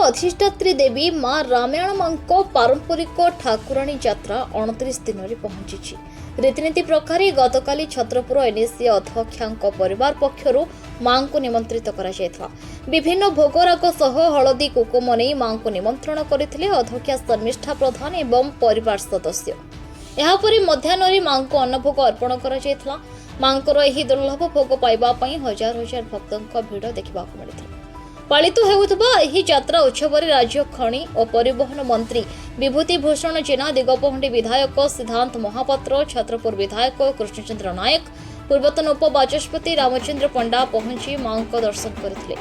अधिष्ठात्री देवी मां रामायण मां पारंपरिक ठाकुराणी यात्रा 29 दिन में पहुंची। रीतिनीति प्रकार गतकाली छत्रपुर एनएससी अध्यक्षा परिवार पक्षर मां को निमंत्रित करा। विभिन्न भोगराग सह हलदी कुकुम नहीं मां को निमंत्रण करथिले अध्यक्षा शर्मिष्ठा प्रधान एवं परिवार सदस्य। यापरी मध्याह्न मां को अन्नभोग अर्पण करा। मांकर एही दुर्लभ भोग पाइबा पई हजार हजार भक्तों भीड़ देखा मिलता। पालित हेउथबा एही यात्रा उत्सव राज्य खनि और परिवहन मंत्री विभूति भूषण जेना, दिगपहंडी विधायक सिद्धांत महापात्र, छत्रपुर विधायक कृष्णचंद्र नायक, पूर्वतन उपबाचस्पति रामचंद्र पंडा पहुंची मां को दर्शन करथिले।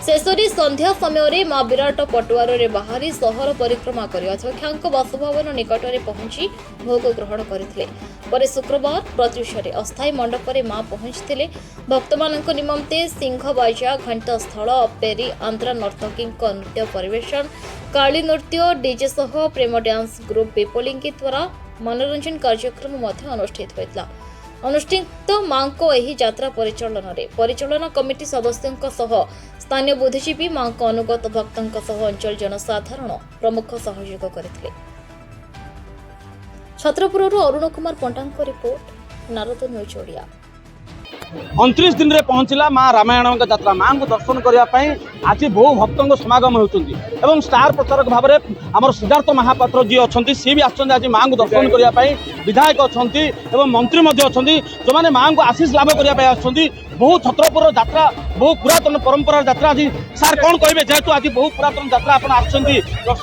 शेषरी संध्या समय मां विराट पटुआर रे बाहरी सहर परिक्रमा कर अध्यक्षा बासभवन निकट में पहुंची भोग ग्रहण करथिले। पर शुक्रवार प्रत्युष अस्थायी मंडप में मां पहुंचते भक्त मानक निमंते सिंहबाजा, घंटस्थल, अपेरी, आंध्रा नर्तकी नृत्य परिवेशन, काली नृत्य, डीजे सह प्रेम डांस ग्रुप पिपलिंगी द्वारा मनोरंजन कार्यक्रम अनुष्ठित होता। अनुष्ठित मां को एही यात्रा परिचालन कमिटी सदस्यों सह स्थानीय बुद्धिजीवी मां को अनुगत भक्तों सह अंचल जनसाधारण प्रमुख सहयोग करथिले। छत्रपुर अरुण कुमार पंडा रिपोर्ट, नारद न्यूज ओडिया। 29 दिन में पहुंचला मां रामायण यात्रा। मां को दर्शन करने आज बहु भक्तों समागम होती स्टार प्रचारक भाव में आम सिद्धार्थ महापात्र जी अच्छा सी भी आज मां को दर्शन करने विधायक अच्छा मंत्री अच्छा जो मैंने मां को आशीष लाभ करने बहु छत्रपुर यात्रा बहु पुरातन परंपरा यात्रा। आज सार कौन कहे जेहेतु आज बहु पुरातन यात्रा आप दर्शन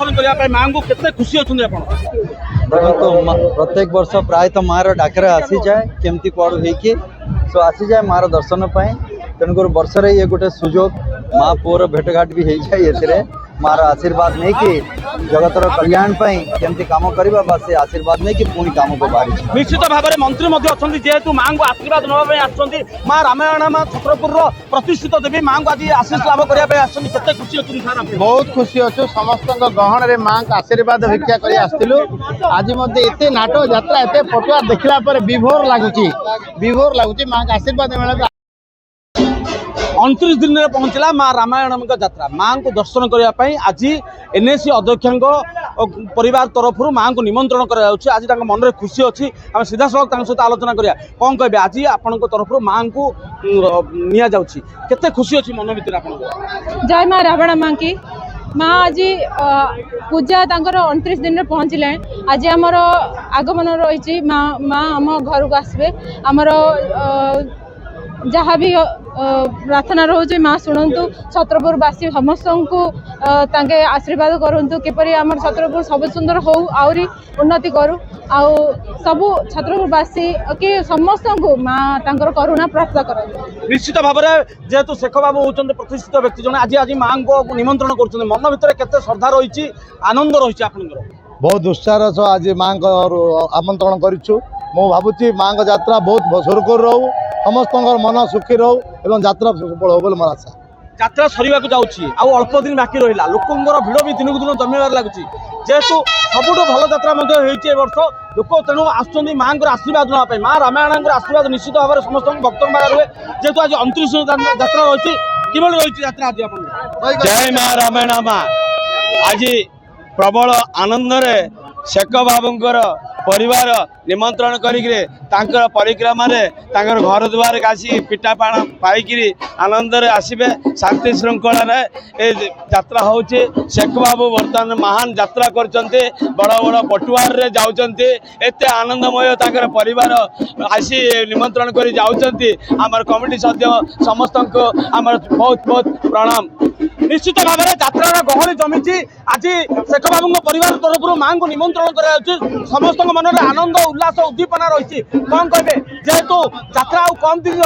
करने मां को केते खुशी अच्छे प्रत्येक वर्ष प्रायतः मार डाकरा आसी जाए केमती कौड़ होगी सो आसी जाए मार दर्शन तेणुक वर्ष ये गोटे सुजोग माँ पुअर भेटघाट भी हो जाए मार आशीर्वाद नहीं कि जगतर कल्याण केमती काम करवा से आशीर्वाद नहीं कि पुणी काम को बाहरी निश्चित भाव में मंत्री अच्छा जेहेतु मां को आशीर्वाद नापी आसुँच मां रामायण मां छत्रपुर प्रतिष्ठित देवी मां को आज आशीष लाभ करने खुशी अच्छी बहुत खुशी अच्छु समस्त गहन में मां का आशीर्वाद भिक्षा कर आसलु। आज एत नाट यात्रा एत पटुआ देखला विभोर लगुच मां का आशीर्वाद मिले। 29 दिन में पहुंचला मां रामायण यात्रा। मां को दर्शन करने आज एनएससी अध्यक्ष परिवार तरफ मां को निमंत्रण कर आज मन में खुशी अच्छी आम सीधा सड़क सहित आलोचना करा कौन कहे आज आपण तरफ मां को निया जाउछि केते खुशी अच्छी मन भीतर जय मां रावण मां की माँ आज पूजा 29 दिन में पहुँचले। आज आमर आगमन रही माँ आम घर को आसबे आमर जहाँ भी प्रार्थना रोचे माँ शुणु छत्रपुरवासी समस्त को आशीर्वाद करूँ किपरि आम छत्रपुर सब सुंदर हो आहरी उन्नति करूँ आउ सब छत्रपुरवासी कि समस्त को माँ करुणा प्राप्त कर। निश्चित भाव में जेहेतु शेख बाबू होती प्रतिष्ठित व्यक्ति जन आज आज मां को निमंत्रण कर मन भर केते श्रद्धा रही आनंद रही आपंकर बहुत उत्साह सह आज मां को आमंत्रण करूँ। मु भावुची मां को यात्रा बहुत सुरखुर रहू समस्त मन सुखी रहू एवं यात्रा सफल हो मोर आशा। यात्रा सरिया जाऊँगी अल्प दिन बाकी रहा लोकर भिड़ भी दिन को दिन जमीबार लगुच जेहेतु सबुठ भल यात्रा वर्ष लोक तेणु आसुँच मां आशीर्वाद नापी मां रामायण आशीर्वाद निश्चित भाव में समस्त भक्त रुहे जेहेतु आज 29 यात्रा रही कि रही यात्रा आज जय मां रामायण मां आज प्रबल आनंद रे शेख बाबूंकर परिवार निमंत्रण कर परिक्रमा घर द्वार आसी पिठापाण पाई आनंद आसबे शांति श्रृंखला यात्रा हो शेख बाबू बर्तमान महान यात्रा कर बड़ बड़ पटुआर रे जाउचंती एते आनंदमय परिवार आसी निमंत्रण कर जाउचंती आमर कमिटी सदस्य समस्त को आमर बहुत बहुत प्रणाम। निश्चित भाव में यात्रा गहली जमी आज शेख बाबू परिवार तरफ मां को निमंत्रण कर समस्त मन में आनंद उल्लास उद्दीपना रही कौन कहे जेहेतु यात्रा कम दिन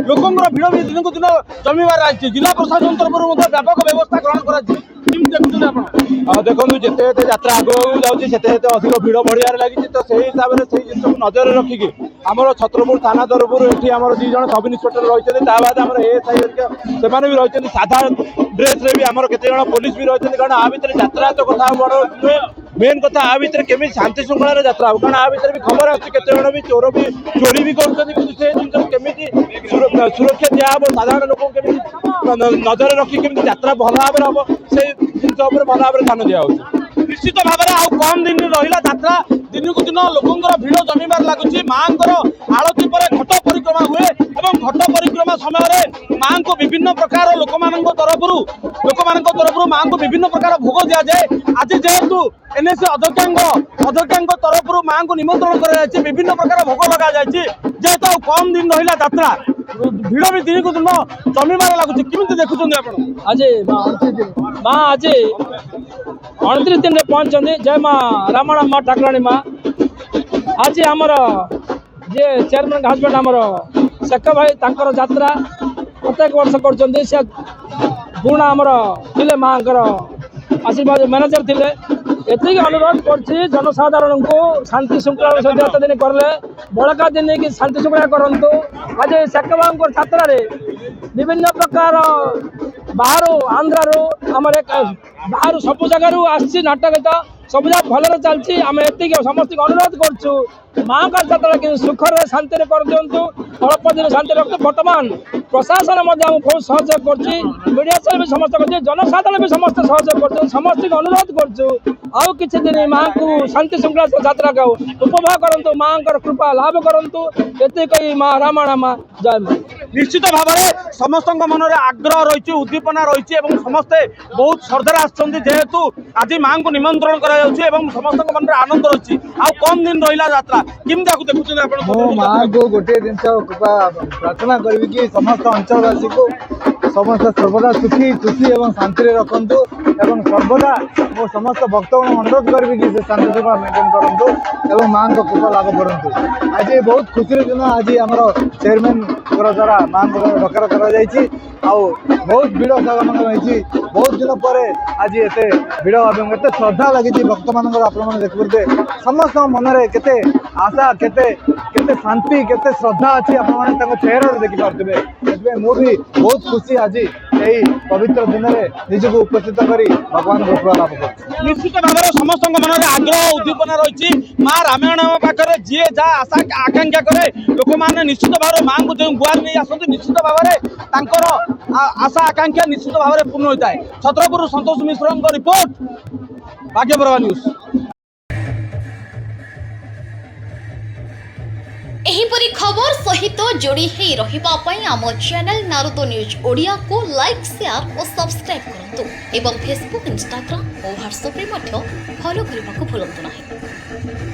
रोकों भिड़ भी दिन को दिन जमीबार रही जिला प्रशासन तरफ व्यापक व्यवस्था ग्रहण कर देखो जिते यात्रा आगे जाते अधिक भिड़ बढ़िया लगी तो से हिसाब से जिन को नजर रखिकी आमर छत्रपुर थाना तरफ ये आम 2 जन सब इन्स्पेक्टर रही बाद आम एएसआई से रही साधारण ड्रेस रे भी आम केते जन पुलिस भी रही कारण आ भर यात्रा तो कथा बड़ मेन कथा आ भर केमी शांति श्रृंखला यात्रा कारण आ भर भी खबर आते जन भी चोर भी चोरी भी कर ସୁରକ୍ଷା ଦିଆହବ ସାଧାରଣ ଲୋକଙ୍କୁ କେମିତି ନଜରରେ ରଖି କେମିତି ଯାତ୍ରା ଭଲ ଭାବରେ ହବ ସେଇ ଜିନିଷ ଉପରେ ଭଲ ଭାବରେ ଧ୍ୟାନ ଦିଆହଉଛି। ନିଶ୍ଚିତ ଭାବରେ ଆଉ କମ୍ ଦିନ ରହିଲା ଯାତ୍ରା ଦିନକୁ ଦିନ ଲୋକଙ୍କର ଭିଡ଼ ଜମିବାରେ ଲାଗୁଛି। ମାଙ୍କର ଆଳତି ପରେ ଘଟ ପରିକ୍ରମା ହୁଏ ଏବଂ ଘଟ ପରିକ୍ରମା ସମୟରେ ମାଙ୍କୁ ବିଭିନ୍ନ ପ୍ରକାର ଲୋକମାନଙ୍କ ତରଫରୁ ମାଙ୍କୁ ବିଭିନ୍ନ ପ୍ରକାର ଭୋଗ ଦିଆଯାଏ। ଆଜି ଯେହେତୁ ଏନ୍ଏସି ଅଧ୍ୟକ୍ଷଙ୍କ ତରଫରୁ ମାଙ୍କୁ ନିମନ୍ତ୍ରଣ କରାଯାଇଛି, ବିଭିନ୍ନ ପ୍ରକାର ଭୋଗ ଲଗାଯାଇଛି। ଯେହେତୁ ଆଉ କମ୍ ଦିନ ରହିଲା ଯାତ୍ରା ଭିଡ଼ ବି ଦିନକୁ ଦିନ ଜମିବାରେ ଲାଗୁଛି। କେମିତି ଦେଖୁଛନ୍ତି ଆପଣ? ଆଜି ମା ଆଜି 29 ଦିନରେ ପହଞ୍ଚିଛନ୍ତି। ଜୟ ମା ରାମାୟଣ ମା ଠାକୁରାଣୀ ମା। ଆଜି ଆମର ଯିଏ ଚେୟାରମ୍ୟାନ୍ ହଜବେଣ୍ଡ ଆମର ଶେଖ ଭାଇ ତାଙ୍କର ଯାତ୍ରା ପ୍ରତ୍ୟେକ ବର୍ଷ କରୁଛନ୍ତି। ସେ ପୁରୁଣା ଆମର ଥିଲେ ମାଙ୍କର ଆଶୀର୍ବାଦ ମ୍ୟାନେଜର ଥିଲେ। ଏତିକି ଅନୁରୋଧ କରୁଛି ଜନସାଧାରଣଙ୍କୁ ଶାନ୍ତି ଶୃଙ୍ଖଳାର ସହିତ ଏତେ ଦିନ କଲେ ବଳକା ଦିନ କି ଶାନ୍ତି ଶୃଙ୍ଖଳା କରନ୍ତୁ। ଆଜି ଶେଖ ଭାଇଙ୍କର ଯାତ୍ରାରେ ବିଭିନ୍ନ ପ୍ରକାର ବାହାରୁ ଆନ୍ଧ୍ରାରୁ ଆମର ବାହାରୁ ସବୁ ଜାଗାରୁ ଆସିଛି ନାଟ ଗୀତ ସବୁ ଯାକ ଭଲରେ ଚାଲିଛି। ଆମେ ଏତିକି ସମସ୍ତଙ୍କୁ ଅନୁରୋଧ କରୁଛୁ ମାଙ୍କ ଯାତ୍ରା କିନ୍ତୁ ସୁଖରେ ଶାନ୍ତିରେ କରିଦିଅନ୍ତୁ, ଅଳ୍ପ ଦିନ ଶାନ୍ତିରେ ରଖନ୍ତୁ। ବର୍ତ୍ତମାନ ପ୍ରଶାସନ ମଧ୍ୟ ଆମକୁ ବହୁତ ସହଯୋଗ କରୁଛି, ମିଡ଼ିଆ ସେଲ୍ ବି ସମସ୍ତେ କରୁଛି, ଜନସାଧାରଣ ବି ସମସ୍ତେ ସହଯୋଗ କରୁଛନ୍ତି। ସମସ୍ତଙ୍କୁ ଅନୁରୋଧ କରୁଛୁ ଆଉ କିଛି ଦିନ ମାଙ୍କୁ ଶାନ୍ତି ଶୃଙ୍ଖଳା ଯାତ୍ରାକୁ ଉପଭୋଗ କରନ୍ତୁ, ମାଙ୍କର କୃପା ଲାଭ କରନ୍ତୁ। ଏତିକି କହି ମା ରାମାୟଣ ମା ଜୟ ମା। ନିଶ୍ଚିତ ଭାବରେ ସମସ୍ତଙ୍କ ମନରେ ଆଗ୍ରହ ରହିଛି, ଉଦ୍ଦୀପନା ରହିଛି ଏବଂ ସମସ୍ତେ ବହୁତ ଶ୍ରଦ୍ଧାରେ ଆସିଛନ୍ତି। ଯେହେତୁ ଆଜି ମାଙ୍କୁ ନିମନ୍ତ୍ରଣ କରାଯାଉଛି ଏବଂ ସମସ୍ତଙ୍କ ମନରେ ଆନନ୍ଦ ରହିଛି। ଆଉ କମ୍ ଦିନ ରହିଲା ଯାତ୍ରା କେମିତି ଆକୁ ଦେଖୁଛନ୍ତି ଆପଣ? ମୁଁ ମାଙ୍କୁ ଗୋଟିଏ ଜିନିଷ ପ୍ରାର୍ଥନା କରିବି କି ସମସ୍ତ ଅଞ୍ଚଳବାସୀକୁ ସମସ୍ତେ ସର୍ବଦା ସୁଖୀ ଖୁସି ଏବଂ ଶାନ୍ତିରେ ରଖନ୍ତୁ ଏବଂ ସର୍ବଦା ମୁଁ ସମସ୍ତ ଭକ୍ତଙ୍କୁ ଅନୁରୋଧ କରିବି କି ସେ ଶାନ୍ତି ଶୃଙ୍ଖଳା ମେଣ୍ଟେନ୍ କରନ୍ତୁ ଏବଂ ମାଙ୍କ କୃପା ଲାଭ କରନ୍ତୁ। ଆଜି ବହୁତ ଖୁସିର ଦିନ। ଆଜି ଆମର ଚେୟାରମ୍ୟାନଙ୍କର ଦ୍ୱାରା ମାଙ୍କ ଡକରା କରାଯାଇଛି ଆଉ ବହୁତ ଭିଡ଼ ସମାଗମ ହେଇଛି। ବହୁତ ଦିନ ପରେ ଆଜି ଏତେ ଭିଡ଼ ଏବଂ ଏତେ ଶ୍ରଦ୍ଧା ଲାଗିଛି ଭକ୍ତମାନଙ୍କର। ଆପଣମାନେ ଦେଖିପାରୁଥିବେ ସମସ୍ତଙ୍କ ମନରେ କେତେ ଆଶା କେତେ ଶାନ୍ତି କେତେ ଶ୍ରଦ୍ଧା ଅଛି ଆପଣମାନେ ତାଙ୍କ ଚେହେରାରେ ଦେଖିପାରୁଥିବେ। ସେଥିପାଇଁ ମୁଁ ବି ବହୁତ ଖୁସି ଆଜି ଏହି ପବିତ୍ର ଦିନରେ ନିଜକୁ ଉପସ୍ଥିତ କରି ଭଗବାନଙ୍କ କୃପା ଲାଭ କରୁଛି। ନିଶ୍ଚିତ ଭାବରେ ସମସ୍ତଙ୍କ ମନରେ ଆଗ୍ରହ ଉଦ୍ଦୀପନା ରହିଛି। ମା ରାମାୟଣ ପାଖରେ ଯିଏ ଯାହା ଆଶା ଆକାଂକ୍ଷା କରେ ଲୋକମାନେ ନିଶ୍ଚିତ ଭାବରେ ମାଙ୍କୁ ଯେଉଁ ଗୁହାରି ନେଇ ଆସନ୍ତି ନିଶ୍ଚିତ ଭାବରେ ତାଙ୍କର ଆଶା ଆକାଂକ୍ଷା ନିଶ୍ଚିତ ଭାବରେ ପୂର୍ଣ୍ଣ ହୋଇଥାଏ। ଛତ୍ରପୁରରୁ ସନ୍ତୋଷ ମିଶ୍ରଙ୍କ ରିପୋର୍ଟ, ଭାଗ୍ୟବରବା ନ୍ୟୁଜ୍। एहीपरी खबर सहित जोड़ी हे रहिबा पई आम चैनल नारुतो न्यूज ओडिया को लाइक शेयर और सब्सक्राइब करंतु एवं फेसबुक इंस्टाग्राम और व्हाट्सएप रे मध्य फॉलो करने को भूलंतु नहीं।